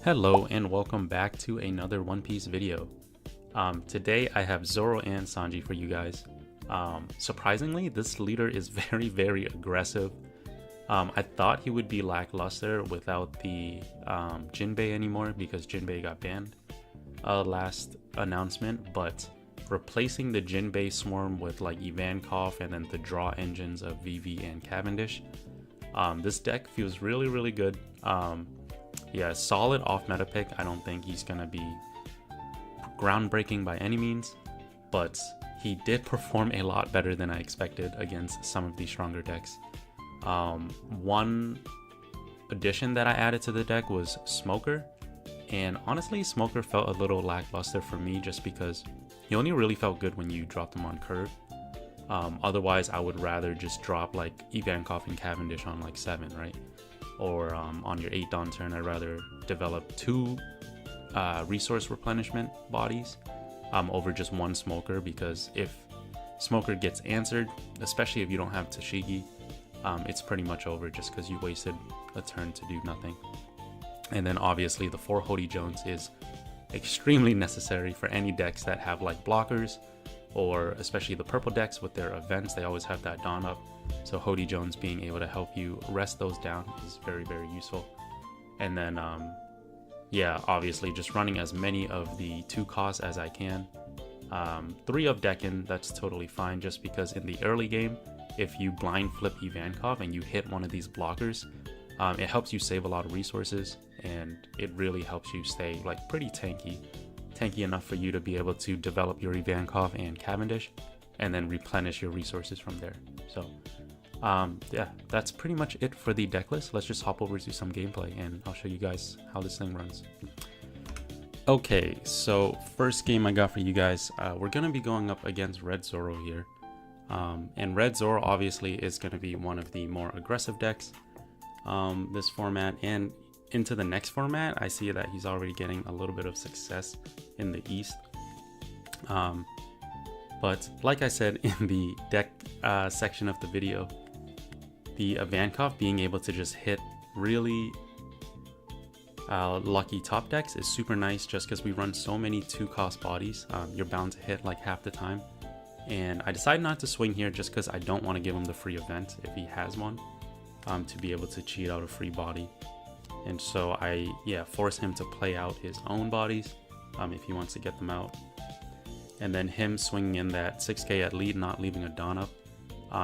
Hello and welcome back to another One Piece video. Today I have Zoro and Sanji for you guys. Surprisingly, this leader is very aggressive. I thought he would be lackluster without the Jinbei anymore because Jinbei got banned last announcement, but replacing the Jinbei swarm with like Ivankov and then the draw engines of Vivi and Cavendish, this deck feels really good. Yeah, solid off-meta pick. I don't think he's going to be groundbreaking by any means, but he did perform a lot better than I expected against some of these stronger decks. One addition that I added to the deck was Smoker, and honestly, Smoker felt a little lackluster for me just because he only really felt good when you dropped him on curve. Otherwise, I would rather just drop like Ivankov and Cavendish on like 7, right? Or on your 8 dawn turn, I'd rather develop 2 resource replenishment bodies over just 1 Smoker, because if Smoker gets answered, especially if you don't have Tashigi, it's pretty much over just because you wasted a turn to do nothing. And then obviously the 4 Hody Jones is extremely necessary for any decks that have like blockers, or especially the purple decks with their events. They always have that dawn up, so Hody Jones being able to help you rest those down is very useful. And then yeah, obviously just running as many of the 2 costs as I can. 3 of Dekken, that's totally fine, just because in the early game, if you blind flip Ivankov and you hit one of these blockers, it helps you save a lot of resources, and it really helps you stay like pretty tanky enough for you to be able to develop your Ivankov and Cavendish and then replenish your resources from there. So yeah, that's pretty much it for the deck list. Let's just hop over to some gameplay and I'll show you guys how this thing runs. Okay, so first game I got for you guys, we're gonna be going up against Red Zoro here. And Red Zoro obviously is going to be one of the more aggressive decks this format, and into the next format I see that he's already getting a little bit of success in the East. But like I said in the deck section of the video, the Ivankov being able to just hit really lucky top decks is super nice, just because we run so many 2-cost bodies. You're bound to hit like half the time. And I decided not to swing here just because I don't want to give him the free event if he has one, to be able to cheat out a free body. And so I force him to play out his own bodies if he wants to get them out. And then him swinging in that 6k at lead, not leaving a dawn up,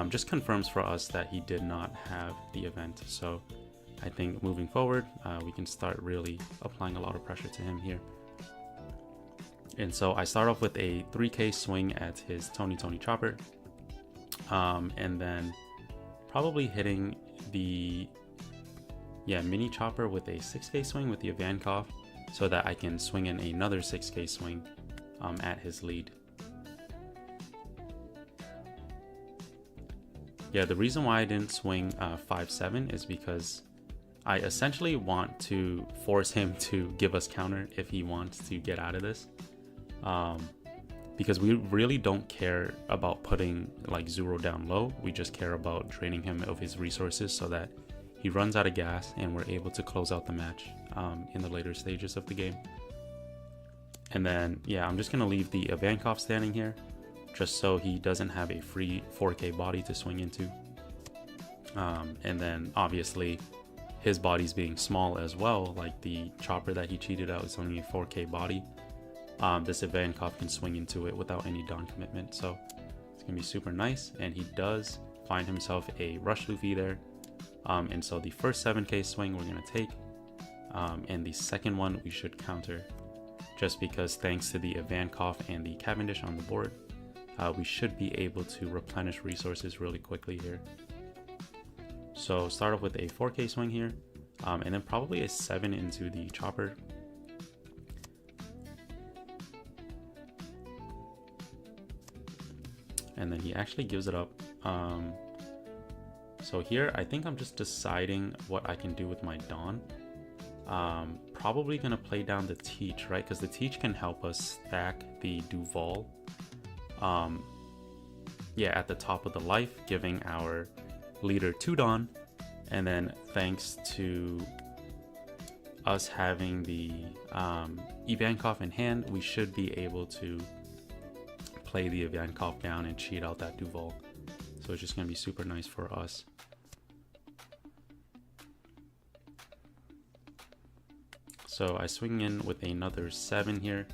just confirms for us that he did not have the event. So I think moving forward, we can start really applying a lot of pressure to him here. And so I start off with a 3k swing at his Tony Chopper, and then probably hitting the mini chopper with a 6k swing with the Ivankov, so that I can swing in another 6k swing at his lead. Yeah, the reason why I didn't swing 5-7 is because I essentially want to force him to give us counter if he wants to get out of this. Because we really don't care about putting like Zoro down low. We just care about draining him of his resources so that he runs out of gas and we're able to close out the match in the later stages of the game. And then yeah, I'm just gonna leave the Ivankov standing here just so he doesn't have a free 4k body to swing into. And then obviously his body's being small as well, like the chopper that he cheated out is only a 4k body. This Ivankov can swing into it without any dawn commitment, so it's gonna be super nice. And he does find himself a Rush Luffy there, and so the first 7k swing we're gonna take, and the second one we should counter, just because thanks to the Ivankov and the Cavendish on the board, we should be able to replenish resources really quickly here. So start off with a 4k swing here, and then probably a 7 into the chopper. And then he actually gives it up. So here I think I'm just deciding what I can do with my Dawn. Probably gonna play down the Teach, right? Because the Teach can help us stack the Duval at the top of the life, giving our leader 2 Dawn. And then thanks to us having the Ivankov in hand, we should be able to play the Ivankov down and cheat out that Duval. So it's just going to be super nice for us. So I swing in with another 7 here.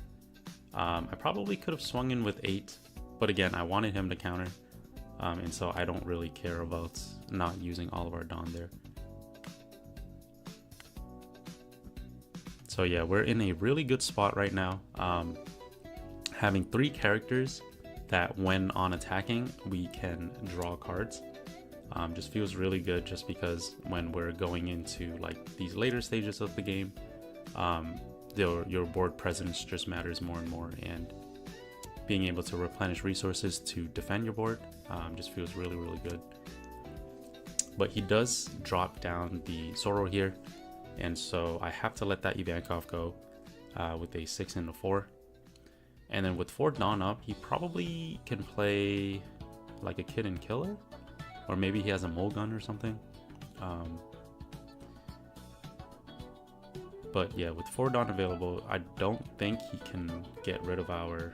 I probably could have swung in with 8, but again, I wanted him to counter. And so I don't really care about not using all of our Dawn there. So yeah, we're in a really good spot right now. Having 3 characters that when on attacking, we can draw cards. Just feels really good just because when we're going into like these later stages of the game, your board presence just matters more and more, and being able to replenish resources to defend your board just feels really, really good. But he does drop down the Zoro here, and so I have to let that Ivankov go with a 6 and a 4. And then with 4 Dawn up, he probably can play like a Kid and Killer, or maybe he has a Mulgun or something. But yeah, with 4 Dawn available, I don't think he can get rid of our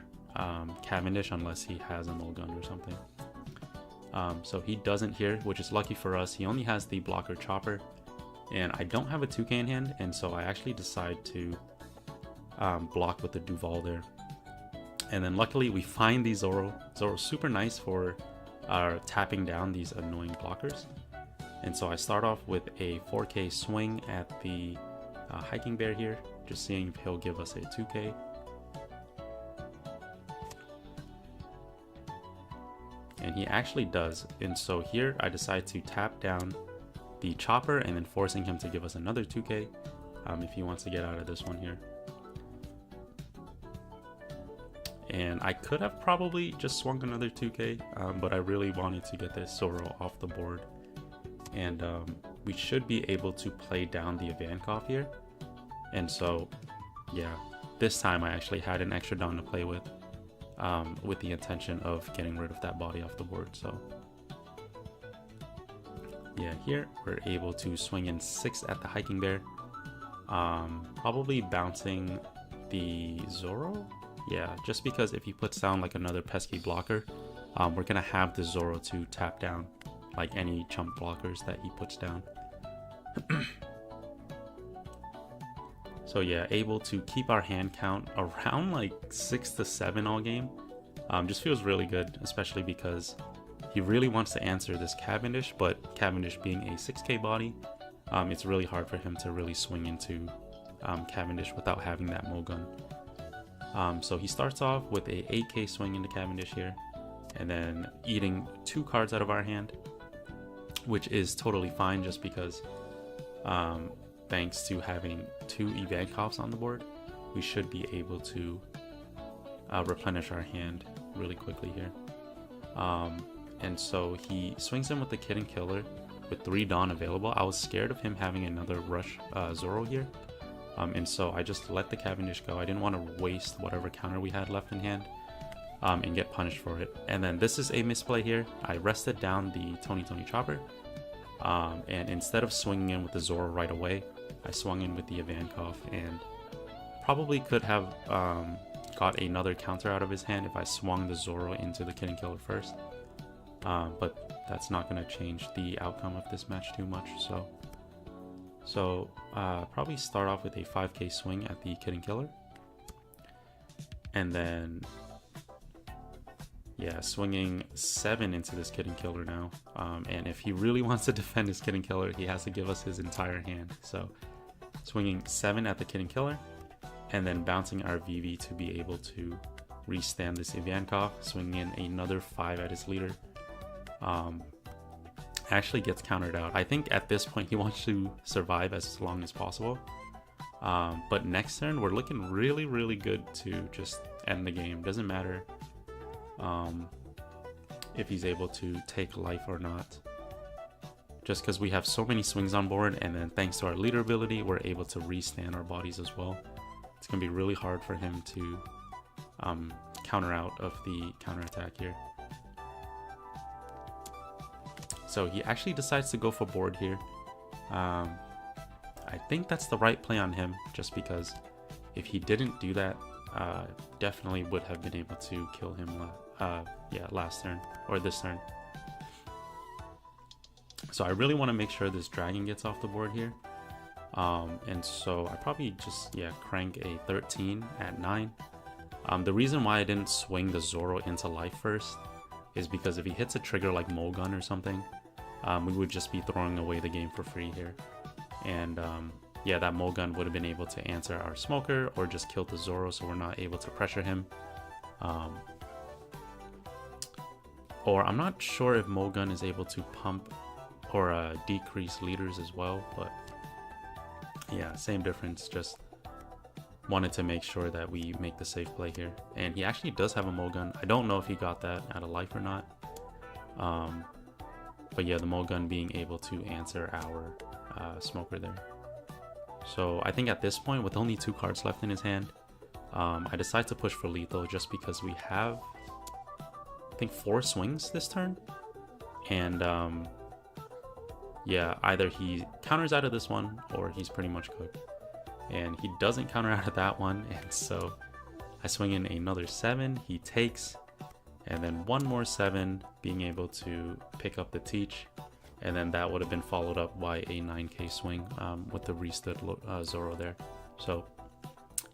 Cavendish unless he has a Mulgun or something. So he doesn't here, which is lucky for us. He only has the blocker Chopper, and I don't have a 2K in hand, and so I actually decide to block with the Duval there. And then luckily we find the Zoro. Zoro's super nice for tapping down these annoying blockers. And so I start off with a 4K swing at the Hiking Bear here, just seeing if he'll give us a 2K. And he actually does. And so here I decide to tap down the Chopper and then forcing him to give us another 2K if he wants to get out of this one here. And I could have probably just swung another 2K, but I really wanted to get this Zoro off the board. And we should be able to play down the Ivankov here. And so, yeah, this time I actually had an extra Dawn to play with the intention of getting rid of that body off the board. So, yeah, here we're able to swing in 6 at the Hiking Bear. Probably bouncing the Zoro. Yeah, just because if he puts down like another pesky blocker, we're gonna have the Zoro to tap down like any chump blockers that he puts down. So yeah, able to keep our hand count around like 6 to 7 all game. Just feels really good, especially because he really wants to answer this Cavendish, but Cavendish being a 6K body, it's really hard for him to really swing into Cavendish without having that Mulgun. So he starts off with a 8K swing into Cavendish here, and then eating 2 cards out of our hand, which is totally fine just because thanks to having 2 Ivankovs on the board, we should be able to replenish our hand really quickly here. And so he swings in with the Kid and Killer with 3 Dawn available. I was scared of him having another Rush Zoro here. And so I just let the Cavendish go. I didn't want to waste whatever counter we had left in hand and get punished for it. And then this is a misplay here. I rested down the Tony Chopper. And instead of swinging in with the Zoro right away, I swung in with the Ivankov and probably could have got another counter out of his hand if I swung the Zoro into the Kid and Killer first. But that's not going to change the outcome of this match too much. So probably start off with a 5K swing at the Kid and Killer. And then, yeah, swinging 7 into this Kid and Killer now. And if he really wants to defend his Kid and Killer, he has to give us his entire hand. So swinging 7 at the Kid and Killer, and then bouncing our VV to be able to restand this Ivankov, swinging in another 5 at his leader. Actually gets countered out. I think at this point he wants to survive as long as possible. But next turn we're looking really, really good to just end the game. Doesn't matter if he's able to take life or not. Just because we have so many swings on board, and then thanks to our leader ability, we're able to restand our bodies as well. It's going to be really hard for him to counter out of the counterattack here. So he actually decides to go for board here. I I think that's the right play on him, just because if he didn't do that, definitely would have been able to kill him last turn, or this turn. So I really want to make sure this dragon gets off the board here. And so I probably just, crank a 13 at 9. The reason why I didn't swing the Zoro into life first is because if he hits a trigger like Mulgun or something, we would just be throwing away the game for free here. And that Mulgun would have been able to answer our Smoker or just kill the Zoro, so we're not able to pressure him. Or I'm not sure if Mulgun is able to pump or decrease leaders as well, but yeah, same difference. Just wanted to make sure that we make the safe play here. And he actually does have a Mulgun. I don't know if he got that out of life or not. But yeah, the Mulgun being able to answer our Smoker there. So I think at this point, with only 2 cards left in his hand, I decide to push for lethal just because we have, I think, 4 swings this turn. And either he counters out of this one or he's pretty much cooked. And he doesn't counter out of that one, and so I swing in another 7, he takes, and then one more 7, being able to pick up the teach, and then that would have been followed up by a 9k swing with the restood Zoro there. So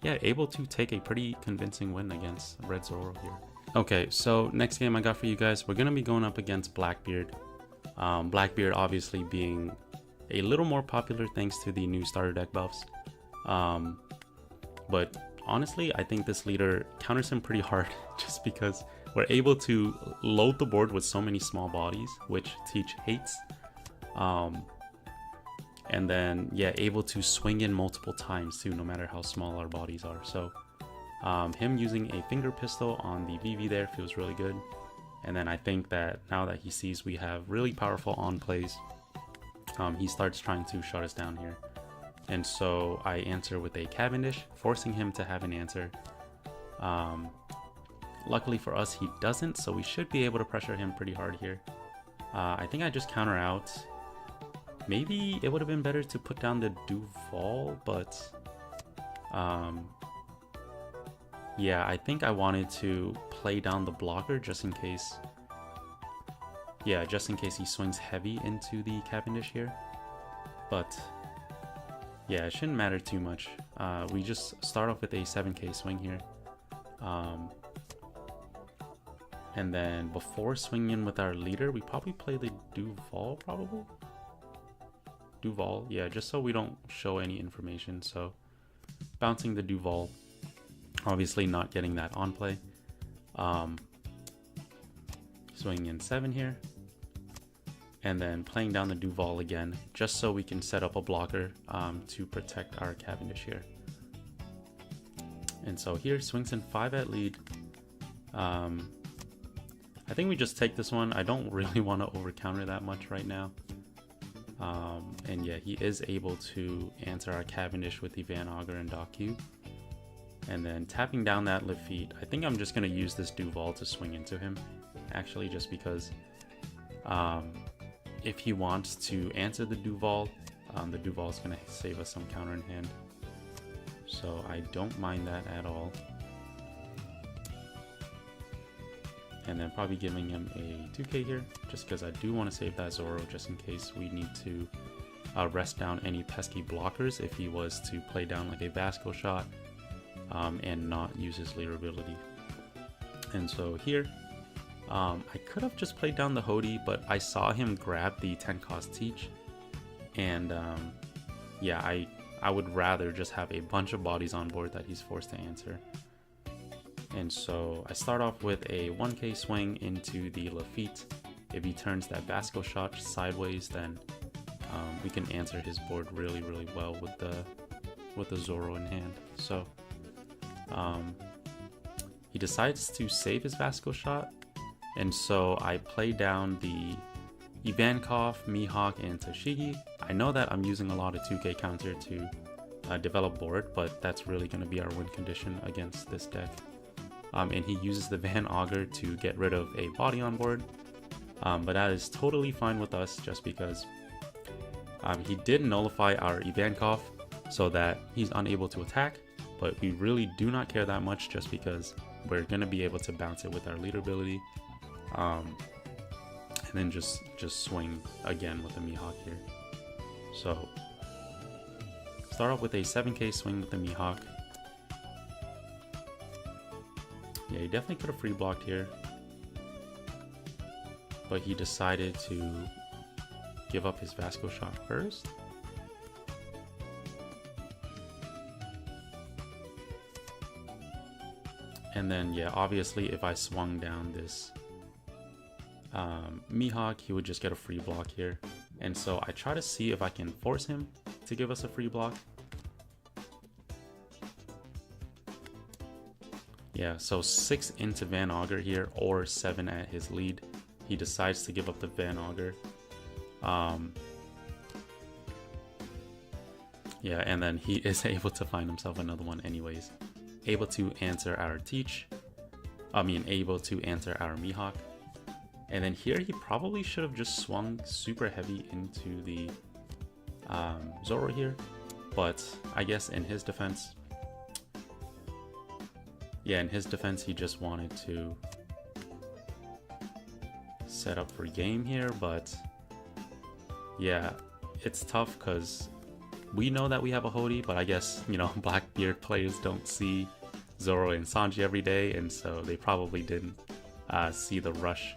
yeah, able to take a pretty convincing win against Red Zoro here. Okay, so next game I got for you guys, we're going to be going up against Blackbeard. Blackbeard obviously being a little more popular thanks to the new starter deck buffs. But honestly, I think this leader counters him pretty hard just because we're able to load the board with so many small bodies, which Teach hates. And then, able to swing in multiple times too, no matter how small our bodies are. So him using a finger pistol on the VV there feels really good. And then I think that now that he sees we have really powerful on plays, he starts trying to shut us down here. And so I answer with a Cavendish, forcing him to have an answer. Luckily for us, he doesn't, so we should be able to pressure him pretty hard here. I think I just counter out. Maybe it would have been better to put down the Duval, but I think I wanted to play down the blocker just in case. Yeah, just in case he swings heavy into the Cavendish here. But yeah, it shouldn't matter too much. We just start off with a 7k swing here. And then before swinging in with our leader, we probably play the Duval, Duval, yeah, just so we don't show any information. So bouncing the Duval, obviously not getting that on play. Swinging in 7 here. And then playing down the Duval again, just so we can set up a blocker to protect our Cavendish here. And so here, swings in 5 at lead. I think we just take this one. I don't really want to over counter that much right now. And yeah, he is able to answer our Cavendish with the Van Auger and Dock Q. And then tapping down that Lafitte, I think I'm just going to use this Duval to swing into him, actually, just because if he wants to answer the Duval is going to save us some counter in hand. So I don't mind that at all. And then probably giving him a 2k here, just because I do want to save that Zoro just in case we need to rest down any pesky blockers if he was to play down like a Vasco shot and not use his leader ability. And so here, I could have just played down the Hody, but I saw him grab the 10 cost Teach. And I would rather just have a bunch of bodies on board that he's forced to answer. And so I start off with a 1k swing into the Lafitte. If he turns that Vasco shot sideways, then we can answer his board really, really well with the Zoro in hand. So he decides to save his Vasco shot, and so I play down the Ivankov, Mihawk, and Toshigi. I know that I'm using a lot of 2k counter to develop board, but that's really going to be our win condition against this deck. And he uses the Van Auger to get rid of a body on board, but that is totally fine with us just because He did nullify our Ivankov so that he's unable to attack, but we really do not care that much just because we're going to be able to bounce it with our leader ability. And then just swing again with the Mihawk here. So start off with a 7k swing with the Mihawk. Yeah, he definitely could have free blocked here, but he decided to give up his Vasco shot first. And then, yeah, obviously if I swung down this Mihawk, he would just get a free block here. And so I try to see if I can force him to give us a free block. Yeah, so 6 into Van Augur here, or 7 at his lead. He decides to give up the Van Augur. Yeah, and then he is able to find himself another one anyways. Able to answer our able to answer our Mihawk. And then here he probably should have just swung super heavy into the Zoro here. But I guess in his defense, he just wanted to set up for game here. But yeah, it's tough because we know that we have a Hody, but I guess, you know, Blackbeard players don't see Zoro and Sanji every day, and so they probably didn't see the rush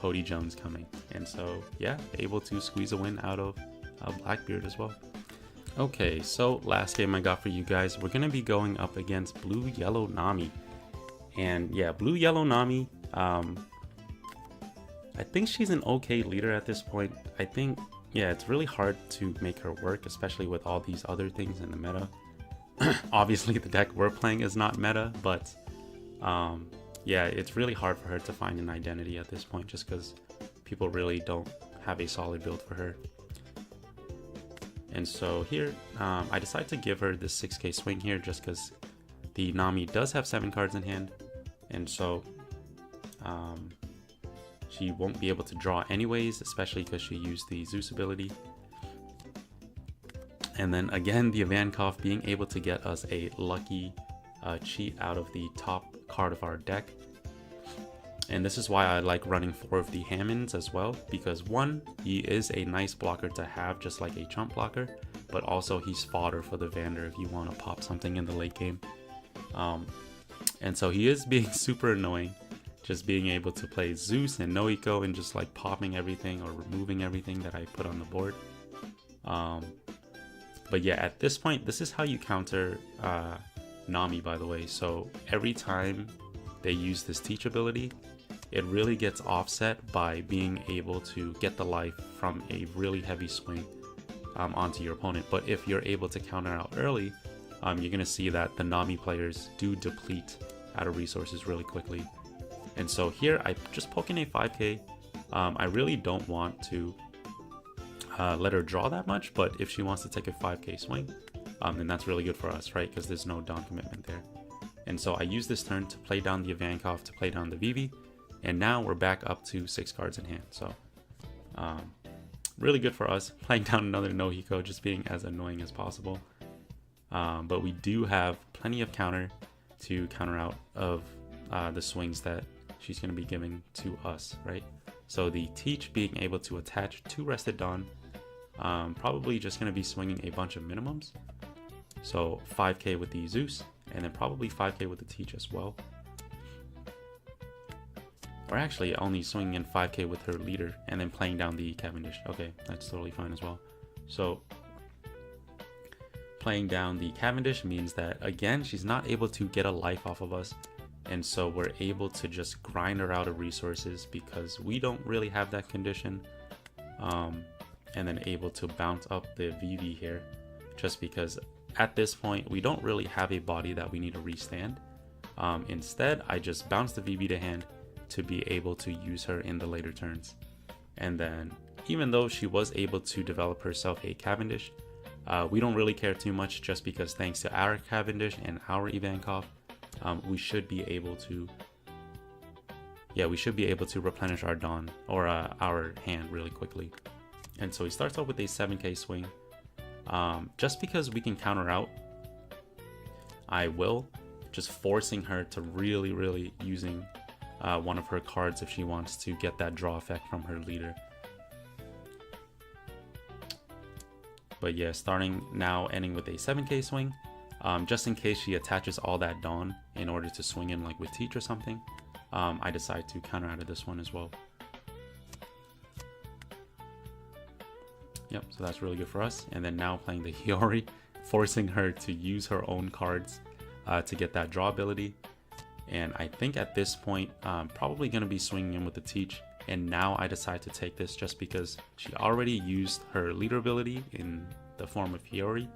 Hody Jones coming. And so, yeah, able to squeeze a win out of Blackbeard as well. Okay, so last game I got for you guys, we're going to be going up against Blue Yellow Nami. And yeah, Blue Yellow Nami, I think she's an okay leader at this point. I think, yeah, it's really hard to make her work, especially with all these other things in the meta. Obviously, the deck we're playing is not meta, but yeah, it's really hard for her to find an identity at this point just because people really don't have a solid build for her. And so here, I decided to give her this 6k swing here just because the Nami does have 7 cards in hand, and so she won't be able to draw anyways, especially because she used the Zeus ability. And then again, the Ivankov being able to get us a lucky cheat out of the top card of our deck. And this is why I like running 4 of the Hammonds as well, because 1, he is a nice blocker to have, just like a chump blocker, but also he's fodder for the Vander if you want to pop something in the late game. And so he is being super annoying, just being able to play Zeus and Noiko and just like popping everything or removing everything that I put on the board. But yeah, at this point, this is how you counter Nami, by the way. So every time they use this teach ability, it really gets offset by being able to get the life from a really heavy swing onto your opponent. But if you're able to counter out early, you're going to see that the Nami players do deplete out of resources really quickly. And so here, I just poke in a 5k. I really don't want to let her draw that much, but if she wants to take a 5k swing, then that's really good for us, right? Because there's no Dawn commitment there. And so I use this turn to play down the Ivankov, to play down the Vivi, and now we're back up to 6 cards in hand. So really good for us, playing down another Nohiko, just being as annoying as possible. But we do have plenty of counter to counter out of the swings that she's going to be giving to us, right? So the Teach being able to attach 2 Rested Dawn, probably just going to be swinging a bunch of minimums. So 5k with the Zeus, and then probably 5k with the Teach as well. Or actually only swinging in 5k with her leader, and then playing down the Cavendish. Okay, that's totally fine as well. So playing down the Cavendish means that, again, she's not able to get a life off of us. And so we're able to just grind her out of resources because we don't really have that condition. And then able to bounce up the VV here, just because at this point we don't really have a body that we need to restand. Instead, I just bounce the VV to hand to be able to use her in the later turns. And then even though she was able to develop herself a Cavendish, we don't really care too much, just because thanks to our Cavendish and our Ivankov, we should be able to replenish our Dawn or our hand really quickly. And so he starts off with a 7k swing. Just because we can counter out, I will, just forcing her to really using one of her cards if she wants to get that draw effect from her leader. But yeah, starting now, ending with a 7k swing. Just in case she attaches all that Dawn in order to swing in like with Teach or something, I decide to counter out of this one as well. Yep, so that's really good for us. And then now playing the Hiyori, forcing her to use her own cards to get that draw ability. And I think at this point, probably going to be swinging in with the Teach. And now I decide to take this just because she already used her leader ability in the form of Hiyori.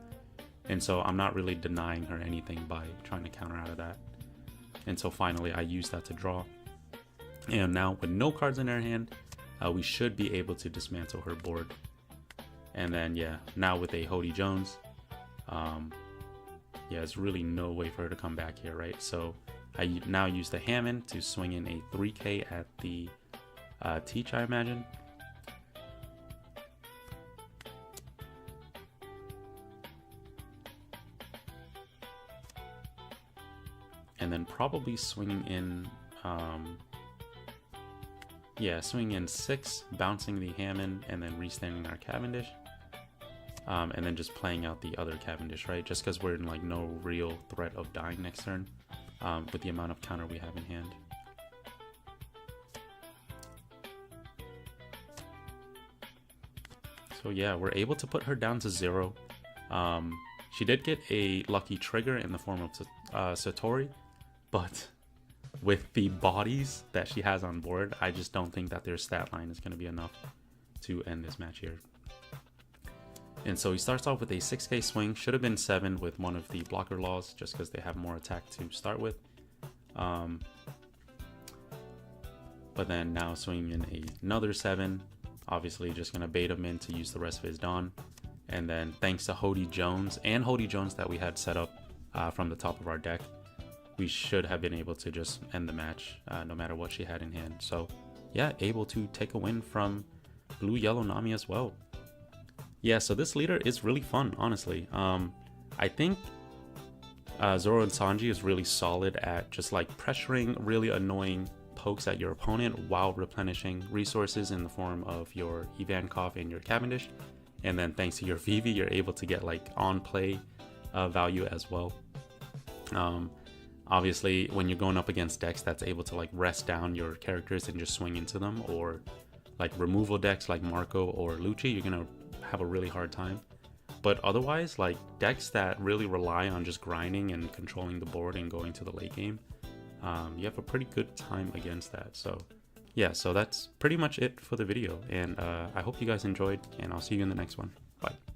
And so I'm not really denying her anything by trying to counter out of that. And so finally I use that to draw. And now with no cards in her hand, we should be able to dismantle her board. And then yeah, now with a Hody Jones, yeah, there's really no way for her to come back here, right? So I now use the Hammond to swing in a 3k at the Teach, I imagine. And then probably swinging in, yeah, swinging in 6, bouncing the Hammond, and then restanding our Cavendish. And then just playing out the other Cavendish, right? Just because we're in like no real threat of dying next turn with the amount of counter we have in hand. So yeah, we're able to put her down to 0. She did get a lucky trigger in the form of Satori, but with the bodies that she has on board, I just don't think that their stat line is going to be enough to end this match here. And so he starts off with a 6k swing, should have been 7 with one of the blocker laws, just because they have more attack to start with. But then now swinging in another 7, obviously just going to bait him in to use the rest of his Dawn. And then thanks to Hody Jones and Hody Jones that we had set up from the top of our deck, we should have been able to just end the match no matter what she had in hand. So yeah, able to take a win from Blue Yellow Nami as well. Yeah, so this leader is really fun, honestly. I think Zoro and Sanji is really solid at just like pressuring really annoying pokes at your opponent while replenishing resources in the form of your Ivankov and your Cavendish. And then thanks to your Vivi, you're able to get like on play value as well. Obviously, when you're going up against decks that's able to like rest down your characters and just swing into them, or like removal decks like Marco or Lucci, you're gonna have a really hard time. But otherwise, like decks that really rely on just grinding and controlling the board and going to the late game, you have a pretty good time against that. So yeah, so that's pretty much it for the video, and I hope you guys enjoyed, and I'll see you in the next one. Bye.